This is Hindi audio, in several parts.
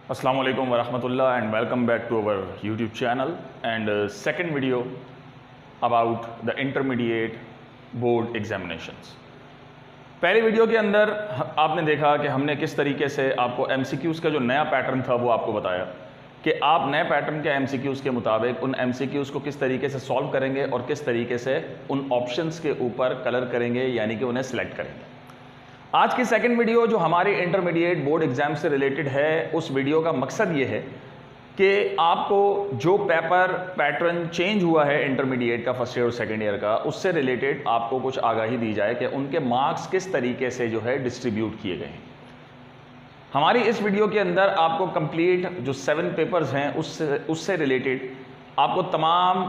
Assalamu alaikum wa rahmatullah and welcome back to our YouTube channel and second video about the intermediate board examinations। पहले वीडियो के अंदर आपने देखा कि हमने किस तरीके से आपको MCQs का जो नया पैटर्न था वो आपको बताया कि आप नए पैटर्न के MCQs के मुताबिक उन MCQs को किस तरीके से सॉल्व करेंगे और किस तरीके से उन ऑप्शंस के ऊपर कलर करेंगे, यानी कि उन्हें सिलेक्ट करेंगे। आज की सेकंड वीडियो जो हमारी इंटरमीडिएट बोर्ड एग्जाम से रिलेटेड है, उस वीडियो का मकसद ये है कि आपको जो पेपर पैटर्न चेंज हुआ है इंटरमीडिएट का फर्स्ट ईयर और सेकंड ईयर का, उससे रिलेटेड आपको कुछ आगाही दी जाए कि उनके मार्क्स किस तरीके से जो है डिस्ट्रीब्यूट किए गए हैं। हमारी इस वीडियो के अंदर आपको कंप्लीट जो 7 पेपर्स हैं उससे रिलेटेड आपको तमाम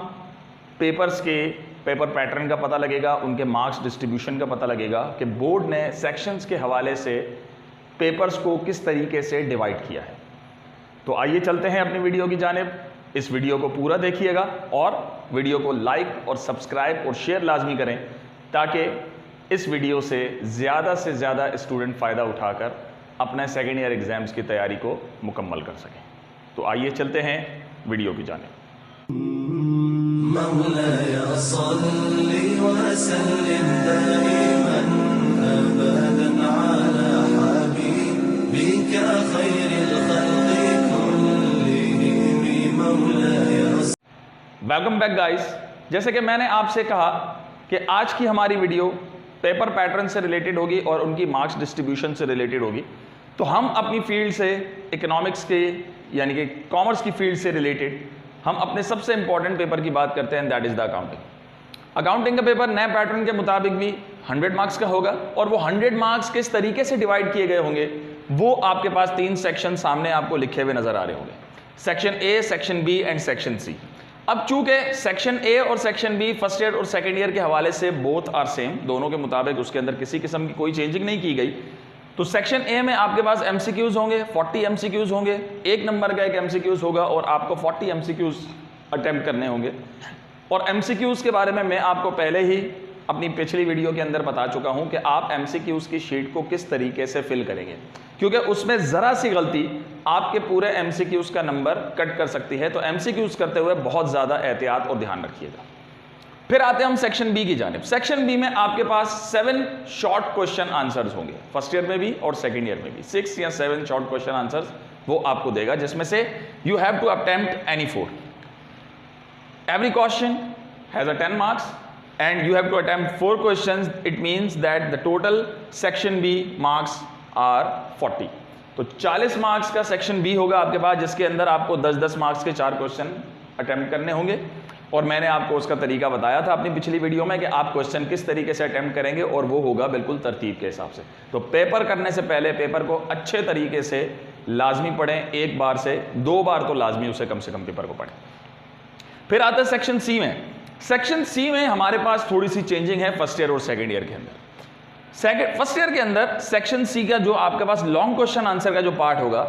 पेपर्स के पेपर पैटर्न का पता लगेगा, उनके मार्क्स डिस्ट्रीब्यूशन का पता लगेगा कि बोर्ड ने सेक्शंस के हवाले से पेपर्स को किस तरीके से डिवाइड किया है। तो आइए चलते हैं अपनी वीडियो की जानिब। इस वीडियो को पूरा देखिएगा और वीडियो को लाइक और सब्सक्राइब और शेयर लाजमी करें ताकि इस वीडियो से ज़्यादा स्टूडेंट फ़ायदा उठाकर अपने सेकेंड ईयर एग्ज़ाम्स की तैयारी को मुकम्मल कर सकें। तो आइए चलते हैं वीडियो की जानिब। मौलाया सल्लि व सल्लिम दाइमन अबदन अला हबीबिका खैरिल खल्क़ि कुल्लिहिम मौलाया। Welcome back guys. जैसे कि मैंने आपसे कहा कि आज की हमारी वीडियो पेपर पैटर्न से रिलेटेड होगी और उनकी मार्क्स डिस्ट्रीब्यूशन से रिलेटेड होगी। तो हम अपनी फील्ड से इकोनॉमिक्स के यानी कि कॉमर्स की फील्ड से रिलेटेड हम अपने सबसे इंपॉर्टेंट पेपर की बात करते हैं, that is the accounting. Accounting का पेपर नए पैटर्न के मुताबिक भी 100 मार्क्स का होगा और वो 100 मार्क्स किस तरीके से डिवाइड किए गए होंगे वो आपके पास 3 सेक्शन सामने आपको लिखे हुए नजर आ रहे होंगे, section A, section B and section C. अब चूंकि सेक्शन ए और सेक्शन बी फर्स्ट ईयर और सेकेंड ईयर के हवाले से बोथ आर सेम, दोनों के मुताबिक उसके अंदर किसी किस्म की कोई चेंजिंग नहीं की गई। तो सेक्शन ए में आपके पास MCQs होंगे, 40 MCQs होंगे, 1 नंबर का एक MCQs होगा और आपको 40 MCQs अटेम्प्ट करने होंगे। और MCQs के बारे में मैं आपको पहले ही अपनी पिछली वीडियो के अंदर बता चुका हूं कि आप MCQs की शीट को किस तरीके से फिल करेंगे, क्योंकि उसमें ज़रा सी गलती आपके पूरे MCQs का नंबर कट कर सकती है। तो MCQs करते हुए बहुत ज़्यादा एहतियात और ध्यान रखिएगा। फिर आते हैं हम सेक्शन बी की जानिब। सेक्शन बी में आपके पास 7 शॉर्ट क्वेश्चन आंसर्स होंगे, फर्स्ट ईयर में भी और सेकंड ईयर में भी 6 या 7 शॉर्ट क्वेश्चन आंसर्स वो आपको देगा, जिसमें से you have to attempt any 4। Every question has a 10 marks and you have to attempt 4 questions. It means that the total section B marks are 40। तो 40 मार्क्स का सेक्शन बी होगा आपके पास, जिसके अंदर आपको 10-10 मार्क्स के 4 क्वेश्चन अटेम्प्ट करने होंगे। और मैंने आपको उसका तरीका बताया था अपनी पिछली वीडियो में कि आप क्वेश्चन किस तरीके से अटेम्प्ट करेंगे और वो होगा बिल्कुल तरतीब के हिसाब से। तो पेपर करने से पहले पेपर को अच्छे तरीके से लाजमी पढ़ें, 1 बार से 2 बार तो लाजमी उसे कम से कम पेपर को पढ़ें। फिर आता है सेक्शन सी में। सेक्शन सी में हमारे पास थोड़ी सी चेंजिंग है फर्स्ट ईयर और सेकेंड ईयर के अंदर। फर्स्ट ईयर के अंदर सेक्शन सी का जो आपके पास लॉन्ग क्वेश्चन आंसर का जो पार्ट होगा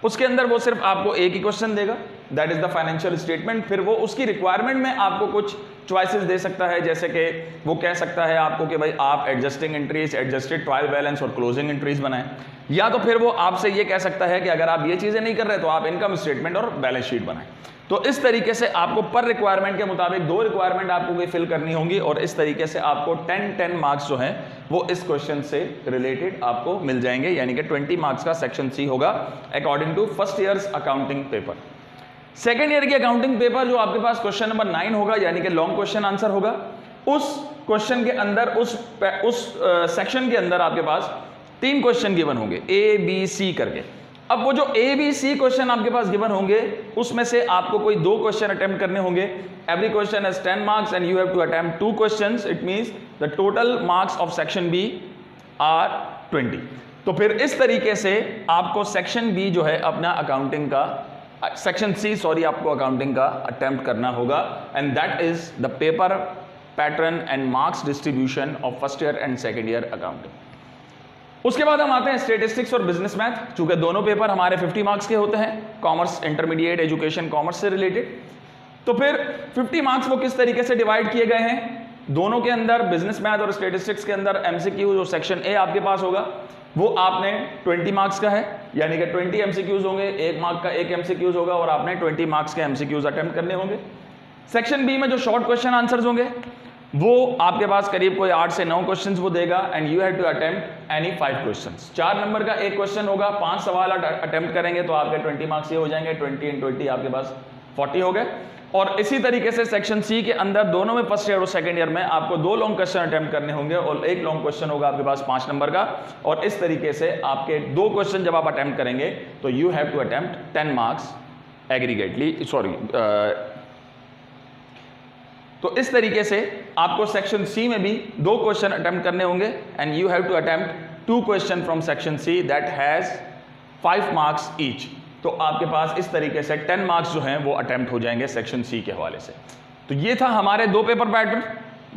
उसके अंदर वो सिर्फ आपको एक ही क्वेश्चन देगा, that is the financial statement. फिर वो उसकी रिक्वायरमेंट में आपको कुछ चॉइसेस दे सकता है, जैसे कि वो कह सकता है आपको कि भाई आप adjusting entries, adjusted trial balance और क्लोजिंग एंट्रीज बनाएं, या तो फिर वो आपसे ये कह सकता है कि अगर आप ये चीजें नहीं कर रहे तो आप इनकम स्टेटमेंट और बैलेंस शीट बनाएं। तो इस तरीके से आपको पर रिक्वायरमेंट के मुताबिक 2 रिक्वायरमेंट आपको कोई फिल करनी होंगी और इस तरीके से आपको 10 मार्क्स जो हैं वो इस क्वेश्चन से रिलेटेड आपको मिल जाएंगे, यानी कि 20 मार्क्स का सेक्शन सी होगा according to first years accounting paper. Second year की अकाउंटिंग पेपर जो आपके पास क्वेश्चन नंबर 9 होगा, यानी कि लॉन्ग क्वेश्चन आंसर होगा, उस क्वेश्चन के अंदर उस सेक्शन के अंदर आपके पास 3 क्वेश्चन गिवन होंगे ABC करके। अब वो जो ABC क्वेश्चन आपके पास गिवन होंगे उसमें से आपको कोई 2 क्वेश्चन अटेम्प्ट करने होंगे। Every question has 10 marks and you have to attempt 2 questions. It means the total marks of section B are 20। तो फिर इस तरीके से आपको सेक्शन बी जो है अपना अकाउंटिंग का सेक्शन सी आपको अकाउंटिंग का अटेम्प्ट करना होगा and that is the paper pattern and marks distribution of first year and second year accounting. उसके बाद हम आते हैं स्टेटिस्टिक्स और बिजनेस मैथ। चूंकि दोनों पेपर हमारे 50 मार्क्स के होते हैं, कॉमर्स इंटरमीडिएट एजुकेशन कॉमर्स से रिलेटेड, तो फिर 50 मार्क्स वो किस तरीके से डिवाइड किए गए हैं। दोनों के अंदर बिजनेस मैथ और स्टेटिस्टिक्स के अंदर MCQ जो सेक्शन ए आपके पास होगा वो आपने 20 मार्क्स का है, यानी कि 20 एमसीक्यूज होंगे, 1 मार्क का 1 एमसीक्यूज होगा और आपने 20 मार्क्स के एमसीक्यूज अटेम्प्ट करने होंगे। सेक्शन बी में जो शॉर्ट क्वेश्चन आंसर्स होंगे वो आपके पास करीब कोई 8 से 9 क्वेश्चंस वो देगा and you have to attempt any 5 questions. 4 number का एक क्वेश्चन होगा, 5 सवाल अटेम्प्ट करेंगे तो आपके 20 मार्क्स ये हो जाएंगे, 20 इन 20 आपके पास 40 हो गए। और इसी तरीके से सेक्शन सी के अंदर दोनों में फर्स्ट ईयर और सेकंड ईयर में आपको 2 लॉन्ग क्वेश्चन अटेम्प्ट करने होंगे और 1 लॉन्ग क्वेश्चन होगा आपके पास 5 नंबर का। और इस तरीके से आपके 2 क्वेश्चन जब आप अटेम्प्ट करेंगे तो you have to attempt 10 marks aggregately, तो इस तरीके से आपको सेक्शन सी में भी 2 क्वेश्चन अटेम्प्ट करने होंगे and you have to attempt 2 question from section C that has 5 marks each. तो आपके पास इस तरीके से 10 मार्क्स जो हैं वो अटेम्प्ट हो जाएंगे सेक्शन सी के हवाले से। तो ये था हमारे 2 पेपर पैटर्न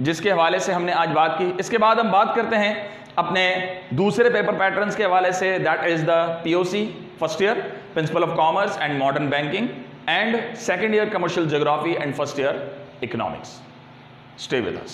जिसके हवाले से हमने आज बात की। इसके बाद हम बात करते हैं अपने दूसरे पेपर पैटर्न्स के हवाले से, that is the POC first year principle of commerce and modern banking and second year commercial geography and first year economics. Stay with us.